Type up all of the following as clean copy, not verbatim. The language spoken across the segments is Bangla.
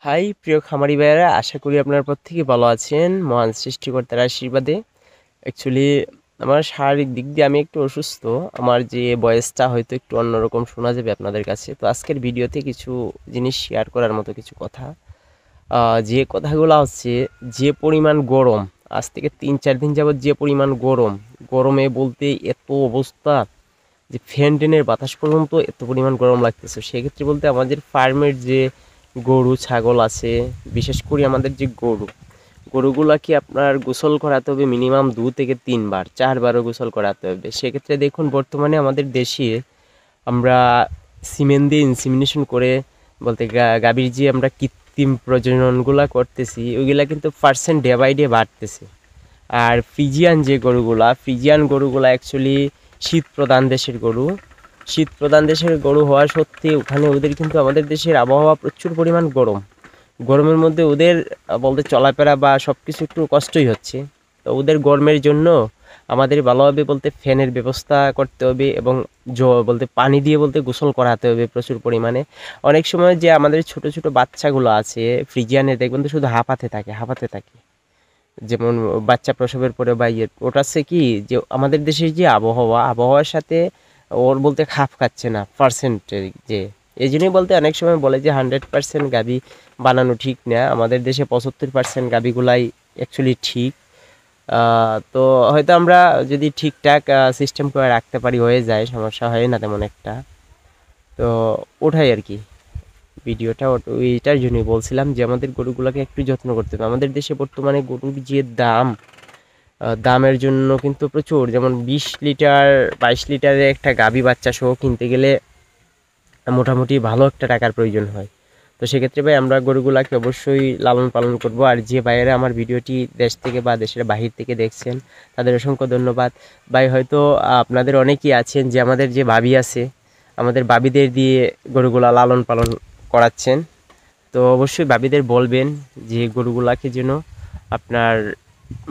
হাই প্রিয় খামারি ভাইয়েরা, আশা করি আপনারা প্রত্যেকে ভালো আছেন মহান সৃষ্টিকর্তার আশীর্বাদে। অ্যাকচুয়ালি আমার শারীরিক দিক দিয়ে আমি একটু অসুস্থ। আমার যে ভয়েসটা হয়তো একটু অন্যরকম শোনা যাবে আপনাদের কাছে। তো আজকের ভিডিওতে কিছু জিনিস শেয়ার করার মতো কিছু কথা, যে কথাগুলো হচ্ছে, যে পরিমাণ গরম, আজ থেকে 3-4 দিন যাবৎ যে পরিমাণ গরম, গরমে বলতে এত অবস্থা যে ফ্যান টেনের বাতাস পর্যন্ত এত পরিমাণ গরম লাগতেছে। সেক্ষেত্রে বলতে আমাদের ফার্মের যে গরু ছাগল আছে, বিশেষ করে আমাদের যে গরুগুলাকে আপনার গোসল করাতে হবে মিনিমাম 2 থেকে 3 বার, 4বারও গোসল করাতে হবে। সেক্ষেত্রে দেখুন বর্তমানে আমাদের দেশে আমরা সিমেন্ট দিয়ে ইনসিমিনেশন করে বলতে গাভীর যে আমরা কৃত্রিম প্রজননগুলা করতেছি, ওইগুলা কিন্তু পার্সেন্ট ডে বাই ডে বাড়তেছে। আর ফ্রিজিয়ান গরুগুলা অ্যাকচুয়ালি শীত প্রধান দেশের গরু। শীত প্রধান দেশের গরু হওয়া সত্ত্বেও ওখানে ওদের কিন্তু আমাদের দেশের আবহাওয়া প্রচুর পরিমাণ গরম। গরমের মধ্যে ওদের বলতে চলাফেরা বা সব কিছু একটু কষ্টই হচ্ছে। তো ওদের গরমের জন্য আমাদের ভালোভাবে বলতে ফ্যানের ব্যবস্থা করতে হবে এবং বলতে পানি দিয়ে বলতে গোসল করাতে হবে প্রচুর পরিমাণে। অনেক সময় যে আমাদের ছোট ছোট বাচ্চাগুলো আছে ফ্রিজিয়ানে, দেখবেন তো শুধু হাঁপাতে থাকে। যেমন বাচ্চা প্রসবের পরে বা ওটা হচ্ছে কি যে আমাদের দেশের যে আবহাওয়ার সাথে ওর বলতে খাপ খাচ্ছে না পার্সেন্টের যে। এই জন্যই বলতে অনেক সময় বলে যে 100% গাভী বানানো ঠিক না, আমাদের দেশে 75% গাভীগুলাই অ্যাকচুয়ালি ঠিক। তো হয়তো আমরা যদি ঠিকঠাক সিস্টেম করে রাখতে পারি হয়ে যায়, সমস্যা হয় না তেমন একটা। তো ওঠাই আর কি ভিডিওটা ওইটার জন্যই বলছিলাম যে আমাদের গরুগুলোকে একটু যত্ন করতে হবে। আমাদের দেশে বর্তমানে গরুর যে দামের জন্য কিন্তু প্রচুর, যেমন 20 লিটার 22 লিটারের একটা গাভী বাচ্চা সহ কিনতে গেলে মোটামুটি ভালো একটা টাকার প্রয়োজন হয়। তো সেক্ষেত্রে ভাই আমরা গরুগুলাকে অবশ্যই লালন পালন করব। আর যে ভাইয়েরা আমার ভিডিওটি দেশ থেকে বা দেশের বাহির থেকে দেখছেন, তাদের অসংখ্য ধন্যবাদ। ভাই হয়তো আপনাদের অনেকেই আছেন যে আমাদের যে ভাবি আছে, আমাদের ভাবিদের দিয়ে গরুগুলা লালন পালন করাচ্ছেন। তো অবশ্যই ভাবিদের বলবেন যে গরুগুলাকে যেন আপনার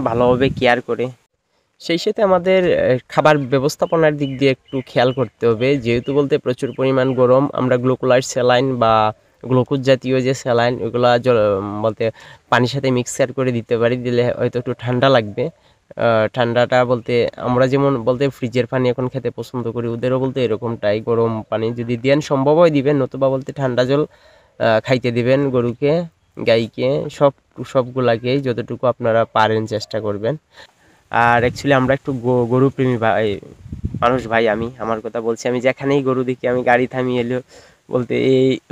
ভালোভাবে কেয়ার করে। সেই সাথে আমাদের খাবার ব্যবস্থাপনার দিক দিয়ে একটু খেয়াল করতে হবে, যেহেতু বলতে প্রচুর পরিমাণ গরম। আমরা গ্লুকোলাইট স্যালাইন বা গ্লুকোজ জাতীয় যে স্যালাইন, ওগুলা বলতে পানির সাথে মিক্সার করে দিতে পারি, দিলে হয়তো একটু ঠান্ডা লাগবে। ঠান্ডাটা বলতে আমরা যেমন বলতে ফ্রিজের পানি এখন খেতে পছন্দ করি, ওদেরও বলতে এরকমটাই, গরম পানি যদি দেন সম্ভব হয় দিবেন, নতুবা বলতে ঠান্ডা জল খাইতে দিবেন গরুকে, গাইকে, সবগুলাকেই যতটুকু আপনারা পারেন চেষ্টা করবেন। আর অ্যাকচুয়ালি আমরা একটু গরু প্রেমী ভাই মানুষ ভাই। আমি আমার কথা বলছি, আমি যেখানেই গরু দেখি আমি গাড়ি থামিয়ে এলেও বলতে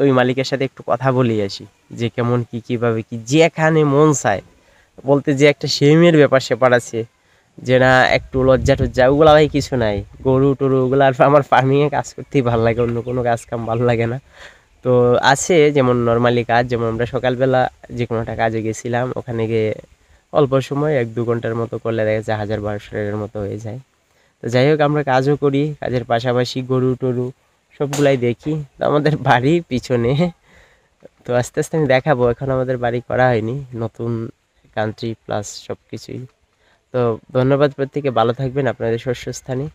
ওই মালিকের সাথে একটু কথা বলেই আসি, যে কেমন কি কীভাবে কি, যেখানে মন চায় বলতে যে একটা সেমের ব্যাপার স্যাপার আছে, যে না একটু লজ্জা টজ্জা ওগুলা ভাই কিছু নাই। গরু টরু ওগুলো আর আমার ফার্মিংয়ে কাজ করতেই ভালো লাগে, অন্য কোনো কাজ কাম ভালো লাগে না। তো আছে যেমন নর্মালি কাজ, যেমন আমরা সকালবেলা যে কোনো একটা কাজে গেছিলাম, ওখানে গিয়ে অল্প সময় 1-2 ঘন্টার মতো করলে দেখা যায় 1000-1200 টাকার মতো হয়ে যায়। তো যাই হোক, আমরা কাজও করি, কাজের পাশাপাশি গরু টরু সবগুলাই দেখি। তো আমাদের বাড়ির পিছনে, তো আস্তে আস্তে আমি দেখাবো, এখন আমাদের বাড়ি করা হয়নি, নতুন কান্ট্রি প্লাস সব কিছুই। তো ধন্যবাদ, প্রত্যেকে ভালো থাকবেন আপনাদের শস্যস্থানে।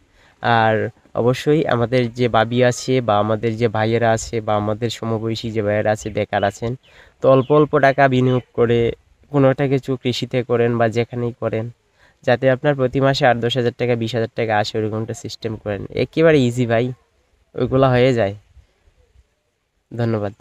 আর অবশ্যই আমাদের যে বাবি আছে বা আমাদের যে ভাইয়েরা আছে বা আমাদের সমবয়সী যে ভাইয়েরা আছে বেকার আছেন, তো অল্প অল্প টাকা বিনিয়োগ করে কোনো একটা কিছু কৃষিতে করেন বা যেখানেই করেন, যাতে আপনার প্রতি মাসে 8-10 হাজার টাকা 20 হাজার টাকা আসে, ওরকমটা সিস্টেম করেন, একেবারে ইজি ভাই, ওইগুলো হয়ে যায়। ধন্যবাদ।